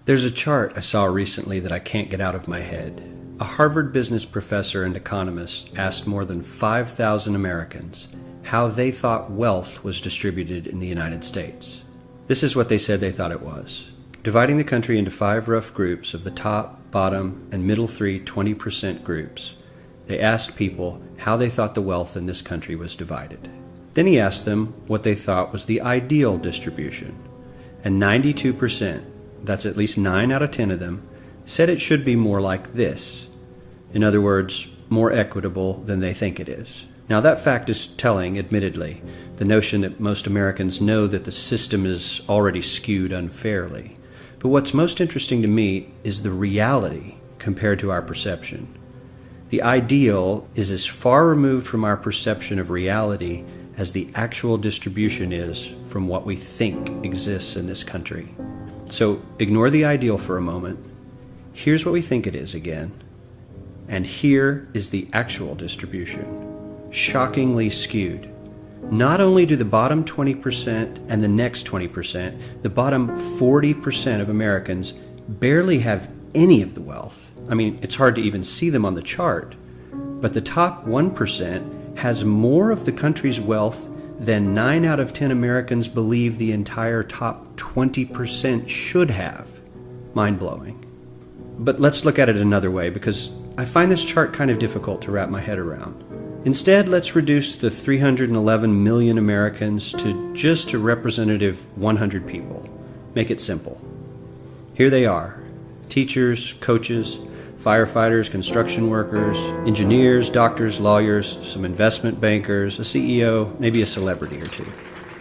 There's a chart I saw recently that I can't get out of my head. A Harvard business professor and economist asked more than 5,000 Americans how they thought wealth was distributed in the United States. This is what they said they thought it was. Dividing the country into 5 rough groups of the top, bottom, and middle 3 20% groups, they asked people how they thought the wealth in this country was divided. Then he asked them what they thought was the ideal distribution, and 92%, that's at least 9 out of 10 of them, said it should be more like this. In other words, more equitable than they think it is. Now that fact is telling, admittedly, the notion that most Americans know that the system is already skewed unfairly. But what's most interesting to me is the reality compared to our perception. The ideal is as far removed from our perception of reality as the actual distribution is from what we think exists in this country. So ignore the ideal for a moment. Here's what we think it is again. And here is the actual distribution. Shockingly skewed. Not only do the bottom 20% and the next 20%, the bottom 40% of Americans barely have any of the wealth. I mean, it's hard to even see them on the chart. But the top 1% has more of the country's wealth than 9 out of 10 Americans believe the entire top 20% should have. Mind-blowing. But let's look at it another way, because I find this chart kind of difficult to wrap my head around. Instead, let's reduce the 311 million Americans to just a representative 100 people. Make it simple. Here they are: teachers, coaches, firefighters, construction workers, engineers, doctors, lawyers, some investment bankers, a CEO, maybe a celebrity or two.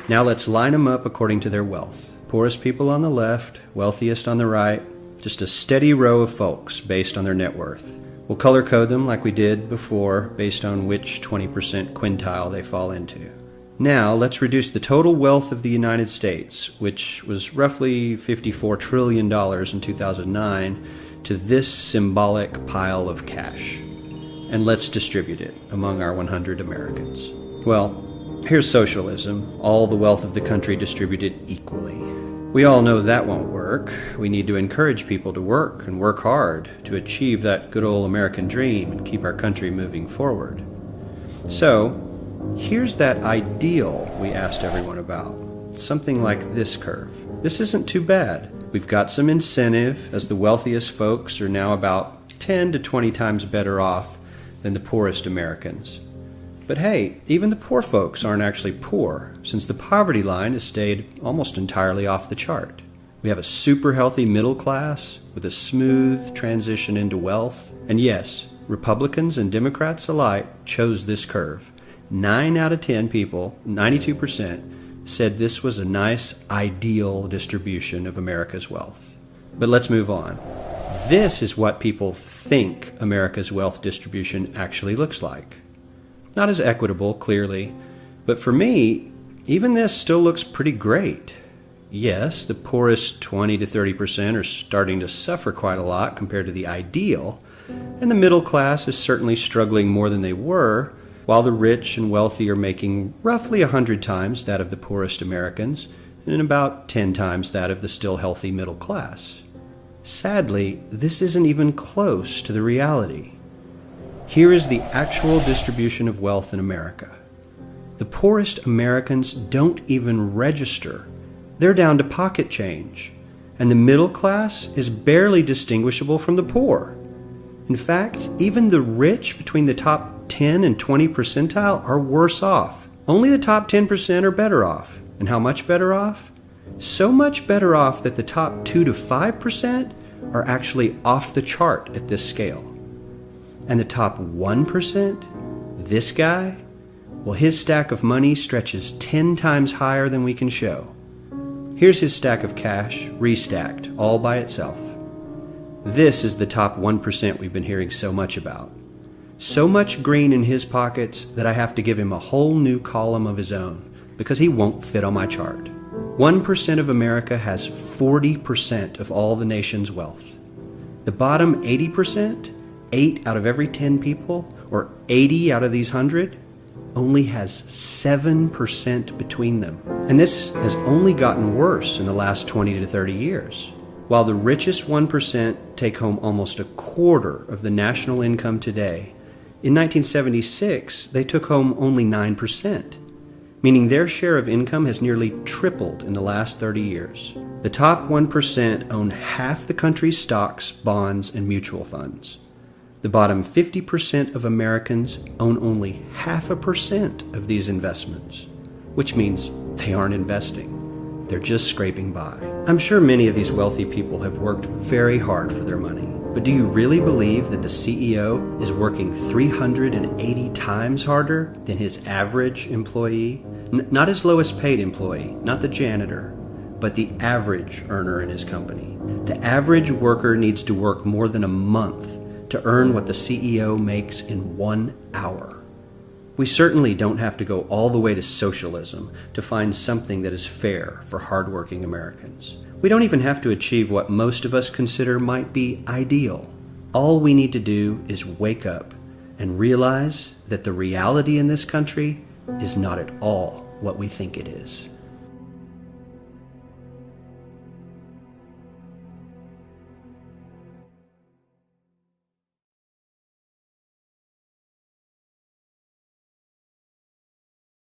Now let's line them up according to their wealth. Poorest people on the left, wealthiest on the right, just a steady row of folks based on their net worth. We'll color code them like we did before based on which 20% quintile they fall into. Now let's reduce the total wealth of the United States, which was roughly $54 trillion in 2009, to this symbolic pile of cash. And let's distribute it among our 100 Americans. Well, here's socialism, all the wealth of the country distributed equally. We all know that won't work. We need to encourage people to work and work hard to achieve that good old American dream and keep our country moving forward. So, here's that ideal we asked everyone about. Something like this curve. This isn't too bad. We've got some incentive, as the wealthiest folks are now about 10 to 20 times better off than the poorest Americans. But hey, even the poor folks aren't actually poor, since the poverty line has stayed almost entirely off the chart. We have a super healthy middle class with a smooth transition into wealth. And yes, Republicans and Democrats alike chose this curve. 9 out of 10 people, 92%, said this was a nice, ideal distribution of America's wealth. But let's move on. This is what people think America's wealth distribution actually looks like. Not as equitable, clearly, but for me, even this still looks pretty great. Yes, the poorest 20 to 30% are starting to suffer quite a lot compared to the ideal, and the middle class is certainly struggling more than they were, while the rich and wealthy are making roughly 100 times that of the poorest Americans, and about 10 times that of the still healthy middle class. Sadly, this isn't even close to the reality. Here is the actual distribution of wealth in America. The poorest Americans don't even register. They're down to pocket change, and the middle class is barely distinguishable from the poor. In fact, even the rich between the top 10 and 20 percentile are worse off. Only the top 10% are better off. And how much better off? So much better off that the top 2 to 5% are actually off the chart at this scale. And the top 1%, this guy, well, his stack of money stretches 10 times higher than we can show. Here's his stack of cash, restacked, all by itself. This is the top 1% we've been hearing so much about. So much green in his pockets that I have to give him a whole new column of his own, because he won't fit on my chart. 1% of America has 40% of all the nation's wealth. The bottom 80%, 8 out of every 10 people, or 80 out of these 100, only has 7% between them. And this has only gotten worse in the last 20 to 30 years. While the richest 1% take home almost a quarter of the national income today, in 1976 they took home only 9%, meaning their share of income has nearly tripled in the last 30 years. The top 1% own half the country's stocks, bonds, and mutual funds. The bottom 50% of Americans own only 0.5% of these investments, which means they aren't investing. They're just scraping by. I'm sure many of these wealthy people have worked very hard for their money. But do you really believe that the CEO is working 380 times harder than his average employee? Not his lowest paid employee, not the janitor, but the average earner in his company. The average worker needs to work more than a month to earn what the CEO makes in 1 hour. We certainly don't have to go all the way to socialism to find something that is fair for hardworking Americans. We don't even have to achieve what most of us consider might be ideal. All we need to do is wake up and realize that the reality in this country is not at all what we think it is.